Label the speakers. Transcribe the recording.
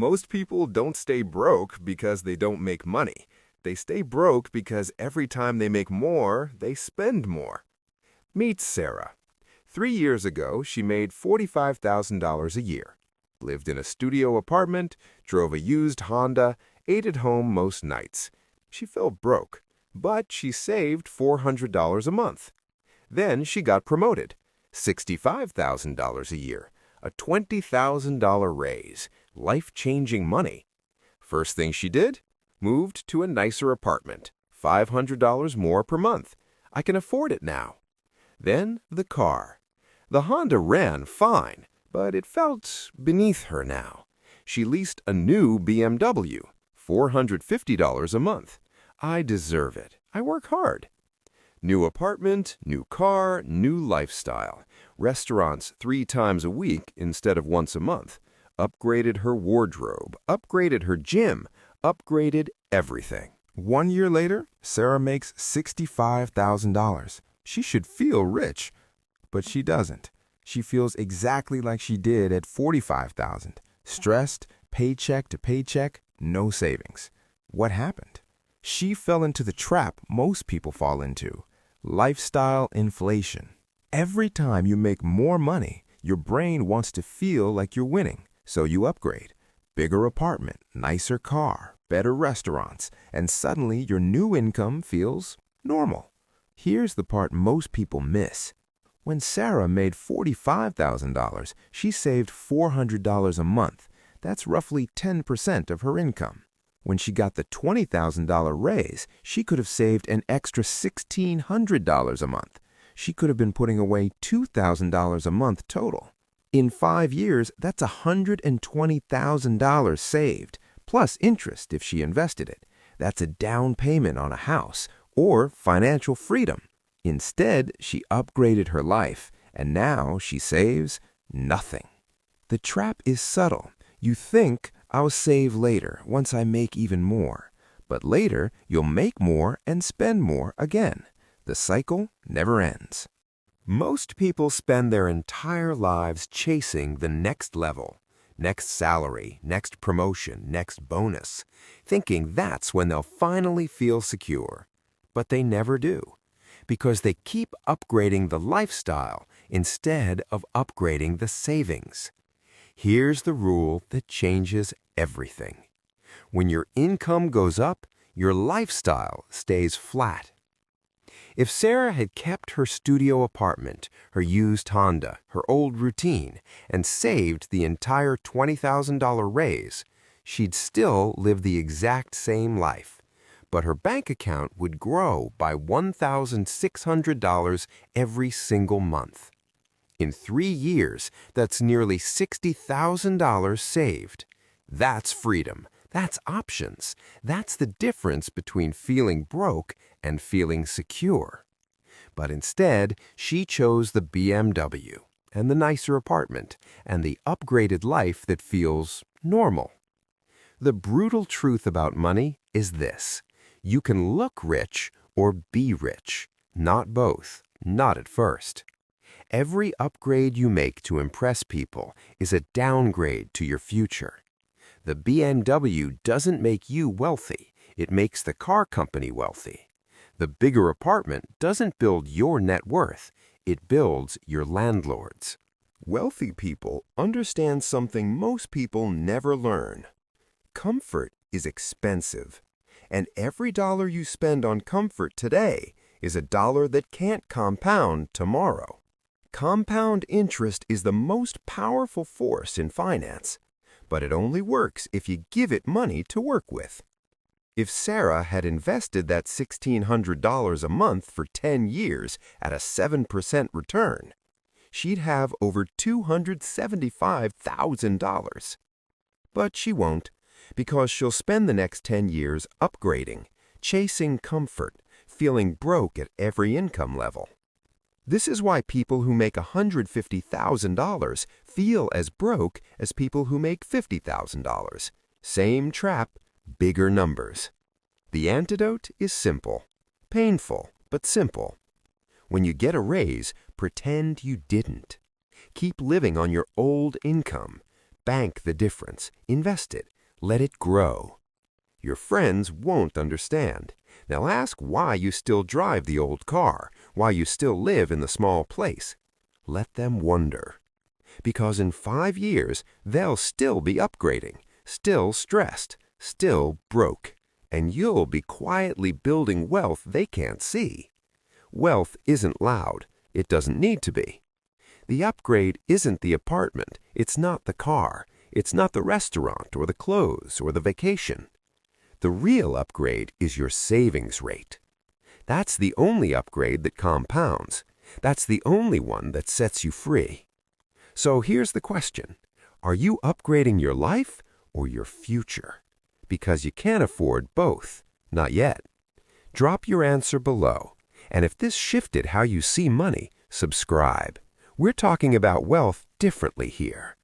Speaker 1: Most people don't stay broke because they don't make money. They stay broke because every time they make more, they spend more. Meet Sarah. 3 years ago, she made $45,000 a year, lived in a studio apartment, drove a used Honda, ate at home most nights. She felt broke, but she saved $400 a month. Then she got promoted, $65,000 a year, a $20,000 raise, life-changing money. First thing she did? Moved to a nicer apartment, $500 more per month. I can afford it now. Then the car. The Honda ran fine, but it felt beneath her now. She leased a new BMW, $450 a month. I deserve it. I work hard. New apartment, new car, new lifestyle. Restaurants 3 times a week instead of once a month. Upgraded her wardrobe, upgraded her gym, upgraded everything. 1 year later, Sarah makes $65,000. She should feel rich, but she doesn't. She feels exactly like she did at $45,000. Stressed, paycheck to paycheck, no savings. What happened? She fell into the trap most people fall into. Lifestyle inflation. Every time you make more money, your brain wants to feel like you're winning, so you upgrade. Bigger apartment, nicer car, better restaurants, and suddenly your new income feels normal. Here's the part most people miss. When Sarah made $45,000, she saved $400 a month. That's roughly 10% of her income. When she got the $20,000 raise, she could have saved an extra $1,600 a month. She could have been putting away $2,000 a month total. In 5 years, that's $120,000 saved, plus interest if she invested it. That's a down payment on a house or financial freedom. Instead, she upgraded her life, and now she saves nothing. The trap is subtle. You think, I'll save later once I make even more. But later, you'll make more and spend more again. The cycle never ends. Most people spend their entire lives chasing the next level, next salary, next promotion, next bonus, thinking that's when they'll finally feel secure. But they never do, because they keep upgrading the lifestyle instead of upgrading the savings. Here's the rule that changes everything. When your income goes up, your lifestyle stays flat. If Sarah had kept her studio apartment, her used Honda, her old routine, and saved the entire $20,000 raise, she'd still live the exact same life. But her bank account would grow by $1,600 every single month. In 3 years, that's nearly $60,000 saved. That's freedom. That's options. That's the difference between feeling broke and feeling secure. But instead, she chose the BMW and the nicer apartment and the upgraded life that feels normal. The brutal truth about money is this: you can look rich or be rich, not both, not at first. Every upgrade you make to impress people is a downgrade to your future. The BMW doesn't make you wealthy, it makes the car company wealthy. The bigger apartment doesn't build your net worth, it builds your landlord's. Wealthy people understand something most people never learn. Comfort is expensive, and every dollar you spend on comfort today is a dollar that can't compound tomorrow. Compound interest is the most powerful force in finance, but it only works if you give it money to work with. If Sarah had invested that $1,600 a month for 10 years at a 7% return, she'd have over $275,000. But she won't, because she'll spend the next 10 years upgrading, chasing comfort, feeling broke at every income level. This is why people who make $150,000 feel as broke as people who make $50,000. Same trap, bigger numbers. The antidote is simple. Painful, but simple. When you get a raise, pretend you didn't. Keep living on your old income.
Speaker 2: Bank the difference. Invest it. Let it grow. Your friends won't understand. They'll ask why you still drive the old car, why you still live in the small place. Let them wonder. Because in 5 years, they'll still be upgrading, still stressed, still broke. And you'll be quietly building wealth they can't see. Wealth isn't loud. It doesn't need to be. The upgrade isn't the apartment. It's not the car. It's not the restaurant or the clothes or the vacation. The real upgrade is your savings rate. That's the only upgrade that compounds. That's the only one that sets you free. So here's the question. Are you upgrading your life or your future? Because you can't afford both. Not yet. Drop your answer below. And if this shifted how you see money, subscribe. We're talking about wealth differently here.